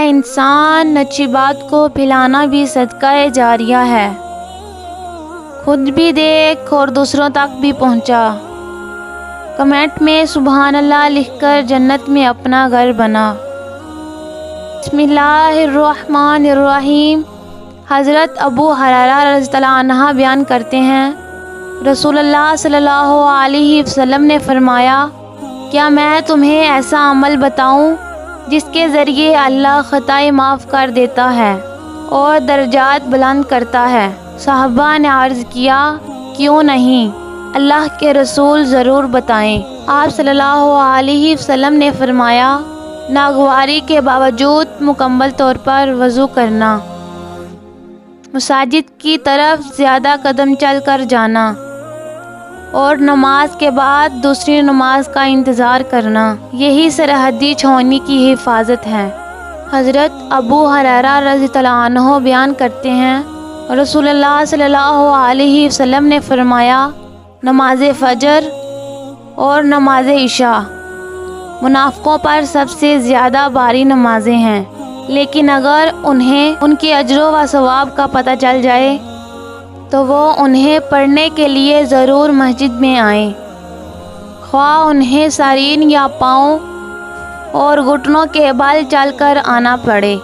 انسان اچھی بات کو پھیلانا بھی صدقہ جاریہ ہے۔ خود بھی دیکھ اور دوسروں تک بھی پہنچا۔ کمنٹ میں سبحان اللہ لکھ کر جنت میں اپنا گھر بنا۔ بسم اللہ الرحمن الرحیم۔ حضرت ابو ہریرہ رضی اللہ عنہ بیان کرتے ہیں، رسول اللہ صلی اللہ علیہ وسلم نے فرمایا، کیا میں تمہیں ایسا عمل بتاؤں جس کے ذریعے اللہ خطائیں معاف کر دیتا ہے اور درجات بلند کرتا ہے؟ صحابہ نے عرض کیا، کیوں نہیں اللہ کے رسول، ضرور بتائیں۔ آپ صلی اللہ علیہ وسلم نے فرمایا، ناگواری کے باوجود مکمل طور پر وضو کرنا، مساجد کی طرف زیادہ قدم چل کر جانا اور نماز کے بعد دوسری نماز کا انتظار کرنا، یہی سرحدی چھاؤنی کی حفاظت ہے۔ حضرت ابو ہریرہ رضی اللہ عنہ بیان کرتے ہیں، رسول اللہ صلی اللہ علیہ وسلم نے فرمایا، نماز فجر اور نماز عشاء منافقوں پر سب سے زیادہ بھاری نمازیں ہیں، لیکن اگر انہیں ان کے اجر و ثواب کا پتہ چل جائے تو وہ انہیں پڑھنے کے لیے ضرور مسجد میں آئیں، خواہ انہیں سرین یا پاؤں اور گھٹنوں کے بل چل کر آنا پڑے۔